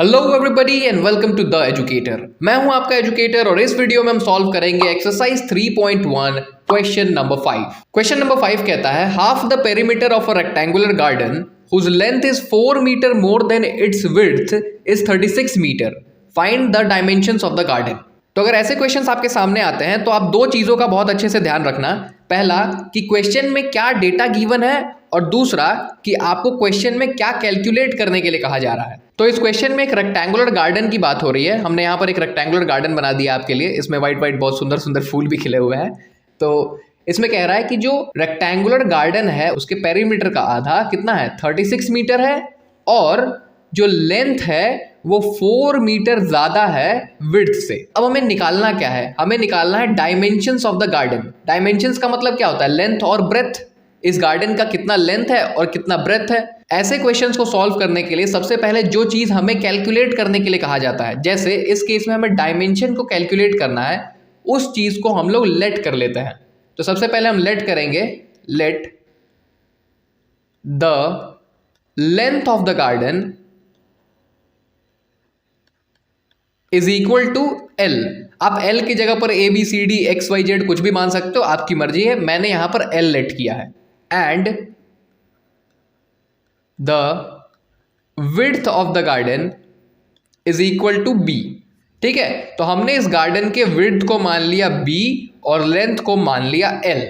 Hello everybody and welcome to the educator. मैं हूं आपका एजुकेटर और इस वीडियो में हम सॉल्व करेंगे exercise 3.1 question number 5। Question number 5 कहता है half the perimeter of a rectangular garden whose length is 4 metre more than its width is 36 metre. Find the dimensions of the garden. तो अगर ऐसे क्वेश्चंस आपके सामने आते हैं तो आप दो चीजों का बहुत अच्छे से ध्यान रखना। पहला कि क्वेश्चन में क्या डेटा गिवन है और दूसरा कि आपको क्वेश्चन में क्या कैलकुलेट करने के लिए कहा जा रहा है। तो इस क्वेश्चन में एक रेक्टेंगुलर गार्डन की बात हो रही है। हमने यहाँ पर एक रेक्टेंगुलर गार्डन बना दिया आपके लिए। इसमें वाइट बहुत सुंदर सुंदर फूल भी खिले हुए हैं। तो इसमें कह रहा है कि जो रेक्टेंगुलर गार्डन है उसके पेरीमीटर का आधा कितना है 36 मीटर है और जो लेंथ है वो 4 मीटर ज्यादा है विड्थ से। अब हमें निकालना क्या है, हमें निकालना है dimensions of the garden. Dimensions का मतलब क्या होता है, लेंथ और ब्रेथ। इस गार्डन का कितना लेंथ है और कितना ब्रेथ है। ऐसे क्वेश्चंस को सॉल्व करने के लिए सबसे पहले जो चीज हमें कैलकुलेट करने के लिए कहा जाता है, जैसे इस केस में हमें डायमेंशन को कैलकुलेट करना है, उस चीज को हम लोग लेट कर लेते हैं। तो सबसे पहले हम लेट करेंगे, let the length of the garden is equal to L. आप एल की जगह पर A B C D X Y Z कुछ भी मान सकते हो, आपकी मर्जी है। मैंने यहां पर एल लेट किया है। And the width of the garden is equal to B. ठीक है, तो हमने इस गार्डन के विड्थ को मान लिया बी और लेंथ को मान लिया एल।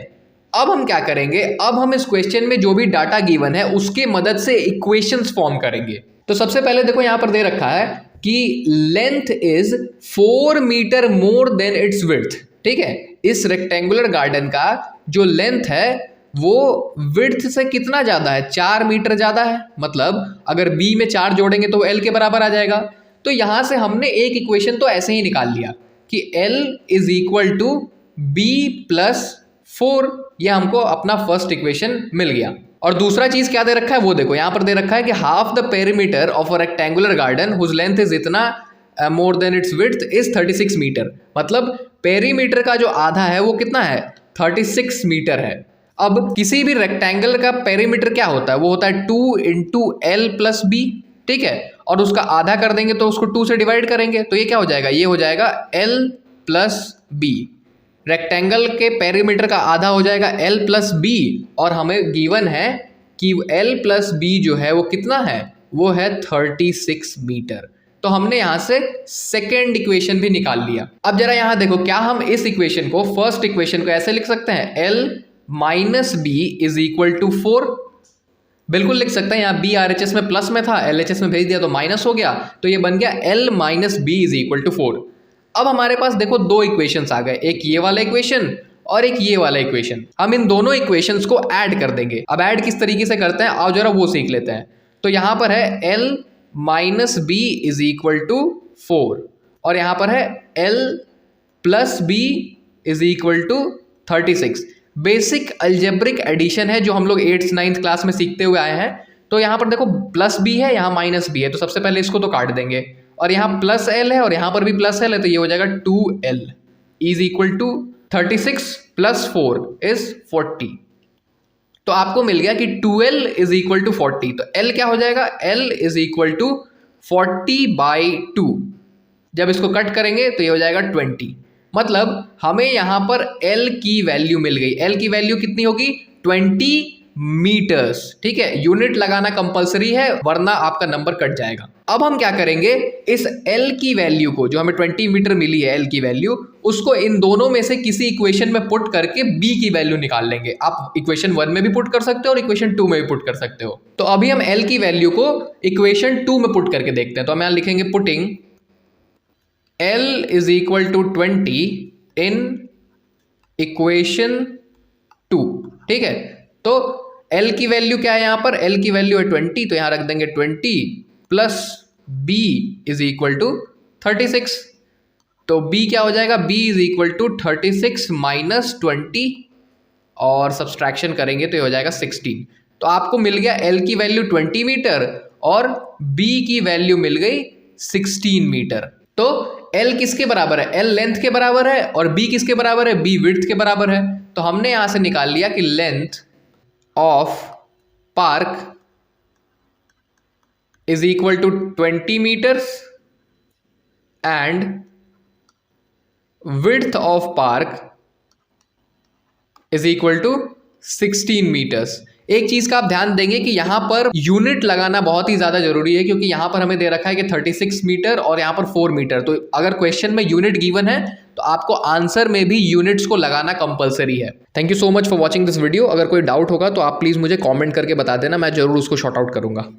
अब हम क्या करेंगे, अब हम इस क्वेश्चन में जो भी डाटा गिवन है उसके मदद से इक्वेशंस फॉर्म करेंगे। तो सबसे पहले देखो यहां पर दे रखा है कि length is 4 metre more than its width. ठीक है, इस रेक्टेंगुलर गार्डन का जो लेंथ है वो विड्थ से कितना ज्यादा है, 4 मीटर ज्यादा है। मतलब अगर बी में 4 जोड़ेंगे तो एल के बराबर आ जाएगा। तो यहां से हमने एक इक्वेशन तो ऐसे ही निकाल लिया कि L is equal to B plus 4। यह हमको अपना फर्स्ट इक्वेशन मिल गया। और दूसरा चीज क्या दे रखा है वो देखो, यहां पर दे रखा है कि half the perimeter of a rectangular garden whose length is इतना more than its width is 36 metre. मतलब पेरीमीटर का जो आधा है वो कितना है, 36 मीटर है। अब किसी भी रेक्टेंगल का पेरीमीटर क्या होता है, वो होता है 2 इंटू एल प्लस बी। ठीक है, और उसका आधा कर देंगे तो उसको 2 से डिवाइड करेंगे तो ये क्या हो जाएगा, ये हो जाएगा एल प्लस बी। रेक्टेंगल के पेरीमीटर का आधा हो जाएगा एल प्लस बी और हमें गिवन है कि एल प्लस बी जो है वो कितना है, वो है 36 मीटर। तो हमने यहां से सेकेंड इक्वेशन भी निकाल लिया। अब जरा यहां देखो, क्या हम इस इक्वेशन को, फर्स्ट इक्वेशन को ऐसे लिख सकते हैं, L minus B is equal to 4। बिल्कुल लिख सकते हैं। यहाँ बी आरएचएस में प्लस में था, एलएचएस में भेज दिया तो माइनस हो गया, तो ये बन गया L minus B is equal to 4। अब हमारे पास देखो दो इक्वेशंस आ गए, एक ये वाला इक्वेशन और एक ये वाला इक्वेशन। हम इन दोनों इक्वेशंस को ऐड कर देंगे। अब ऐड किस तरीके से करते हैं आओ जरा वो सीख लेते हैं। तो यहां पर है L minus B is equal to 4 और यहां पर है L plus B is equal to 36। Basic algebraic addition है जो हम लोग 8th 9th क्लास में सीखते हुए आए हैं। तो यहाँ पर देखो प्लस बी है, यहाँ माइनस बी है, तो सबसे पहले इसको तो काट देंगे और यहाँ प्लस एल है और यहाँ पर भी प्लस एल है, तो ये हो जाएगा 2l is equal to 36 plus 4 is 40। तो आपको मिल गया कि 2l इज इक्वल टू 40। तो l क्या हो जाएगा, l इज इक्वल टू 40/2। जब इसको कट करेंगे तो ये हो जाएगा 20। मतलब हमें यहाँ पर l की वैल्यू मिल गई। l की वैल्यू कितनी होगी, 20 मीटर्स। ठीक है, यूनिट लगाना कंपलसरी है वरना आपका नंबर कट जाएगा। अब हम क्या करेंगे, इस l की वैल्यू को, जो हमें 20 मीटर मिली है l की वैल्यू, उसको इन दोनों में से किसी इक्वेशन में पुट करके b की वैल्यू निकाल लेंगे। आप इक्वेशन 1 में भी पुट कर सकते हो और इक्वेशन 2 में भी पुट कर सकते हो। तो अभी हम l की वैल्यू को इक्वेशन 2 में पुट करके देखते हैं। तो हम यहाँ लिखेंगे putting l is equal to 20 in equation 2। ठीक है, तो L की वैल्यू क्या है, यहाँ पर L की वैल्यू है 20, तो यहाँ रख देंगे 20 plus B is equal to 36। तो B क्या हो जाएगा, B is equal to 36 minus 20 और सब्सट्रैक्शन करेंगे तो ये हो जाएगा 16। तो आपको मिल गया L की वैल्यू 20 मीटर और B की वैल्यू मिल गई 16 मीटर। तो L किसके बराबर है, L लेंथ के बराबर है और B किसके बराबर है, B विड्थ के बराबर है। तो हमने यहां से निकाल लिया कि length of park is equal to 20 metres and width of park is equal to 16 metres. एक चीज का आप ध्यान देंगे कि यहां पर यूनिट लगाना बहुत ही ज्यादा जरूरी है, क्योंकि यहां पर हमें दे रखा है कि 36 मीटर और यहां पर 4 मीटर। तो अगर क्वेश्चन में यूनिट गिवन है तो आपको आंसर में भी यूनिट्स को लगाना कंपलसरी है। Thank you so much for watching this video. अगर कोई डाउट होगा तो आप प्लीज मुझे कॉमेंट करके बता देना, मैं जरूर उसको शॉर्ट आउट करूंगा।